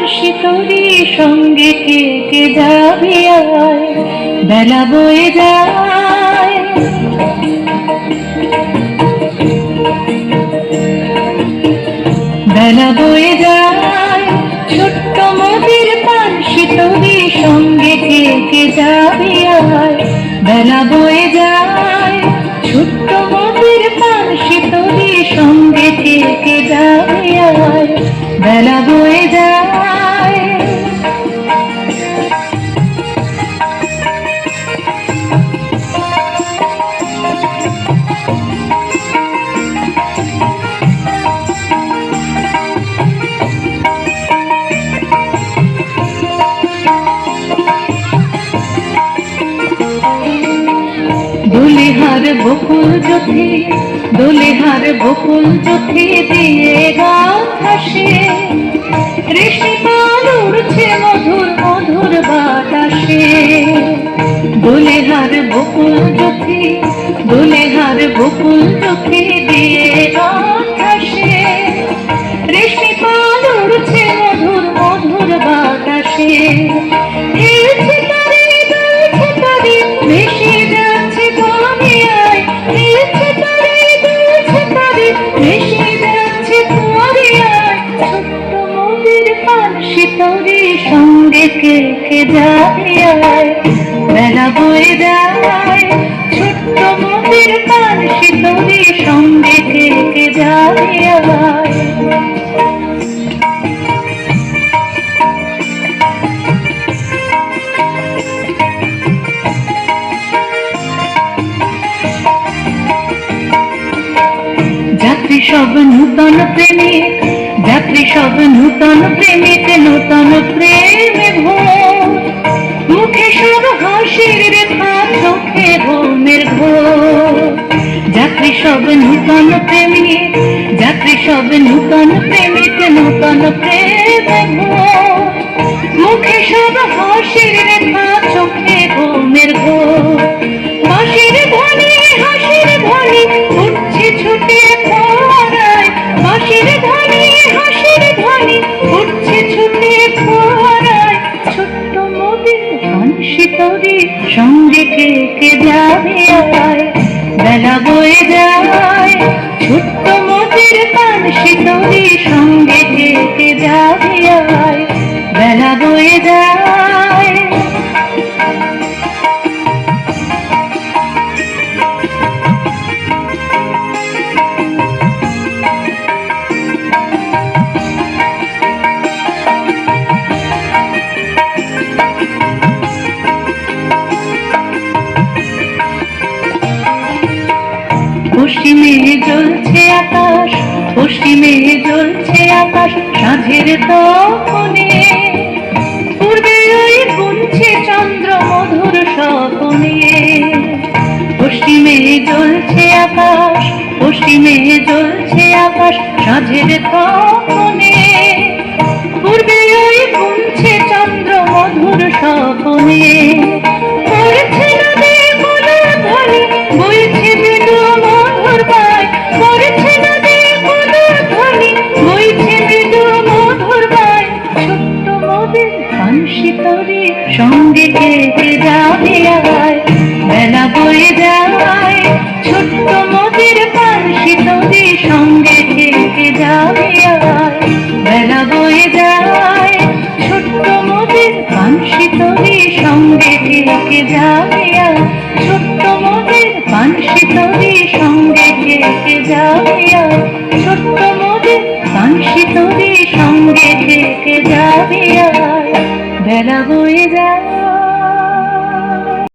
বাঁশি তোরি সঙ্গে কে কে যাবি আয়, বেলা বয়ে যায়। বেলা বয়ে যায়, ছোট্ট মোদের বাঁশি তোরি সঙ্গে কে কে যাবি আয়, বেলা বয়ে যায়। ছোট্ট মোদের বাঁশি তোরি সঙ্গে কে কে যাবি আয়, বেলা বয়ে যায়। দোলেহার বকুল জোথে, দোলেহার বকুল জোথে দিয়ে গান ভাসে, ঋষি পাল উড়ছে মধুর মধুর বাতাসে। দোলেহার বকুল জোথে, দোলেহার বকুল জোথে দিয়ে গান ভাসে, ঋষি পাল উড়ছে মধুর মধুর বাতাসে। খেলছে তারে দুলছে তারে ভেসে যাচ্ছে দুনিয়ায়, খেলছে তারে দুলছে তারে ভেসে যাচ্ছে দুনিয়ায়। ছোট্ট মোদের বাঁশি তোরি সঙ্গে কে কে যাবি আয়, বেলা বয়ে যায়। ছোট্ট মোদের বাঁশি তোরি সঙ্গে কে কে যাবি আয়। যাত্রী সব নূতন প্রেমিক, যাত্রী সব নূতন প্রেমিক, নূতন প্রেমে ভোর। মুখে সব হাসির রেখা, চোখে ঘুমের ঘোর। যাত্রী সব নূতন প্রেমিক, যাত্রী সব নূতন প্রেমিক, নূতন প্রেমে ভোর। মুখে সব হাসির রেখা, চোখে ঘুমের ঘোর। বাঁশির ধ্বনি হাসির ধ্বনি উঠছে ছুটে ফোয়ারায়, বাঁশির ধ্বনি হাসির ধ্বনি উঠছে ছুটে ফোয়ারায়। ছোট্ট মোদের বাঁশি তোরি সঙ্গে কে কে যাবি আয়, বেলা বয়ে যায়। ছোট্ট মোদের বাঁশি তোরি সঙ্গে কে কে যাবি আয়, বেলা বয়ে যায়। পশ্চিমে জ্বলছে আকাশ, পশ্চিমে জ্বলছে আকাশ সাঁঝের তখনে। পূর্বে ওই গুনছে চন্দ্র মধুর স্বপনে। পশ্চিমে জ্বলছে আকাশ, পশ্চিমে জ্বলছে আকাশ সাঁঝের তখনে। পূর্বে ওই গুনছে চন্দ্র মধুর স্বপনে। পড়ছে নদী কোলা ধ্বনি, বইছে মৃদু মধুর বায়, পড়ছে নদী কোলা ধ্বনি, বইছে মৃদু মধুর বায়। ছোট্ট মোদের বাঁশি তোরি সঙ্গে কে কে যাবি আয়, বেলা বয়ে যায়। ছোট্ট মোদের বাঁশি তোরি সঙ্গে কে কে যাবি আয়, বেলা বয়ে যায়। ছোট্ট মোদের বাঁশি তোরি সঙ্গে কে কে যাবি আয়, ছোট্ট মোদের বাঁশি তোরি সঙ্গে কে কে যাবি আয়। ছোট্ট মোদের বাঁশি তোরি সঙ্গে কে কে যাবি আয়, বেলা বয়ে যায়।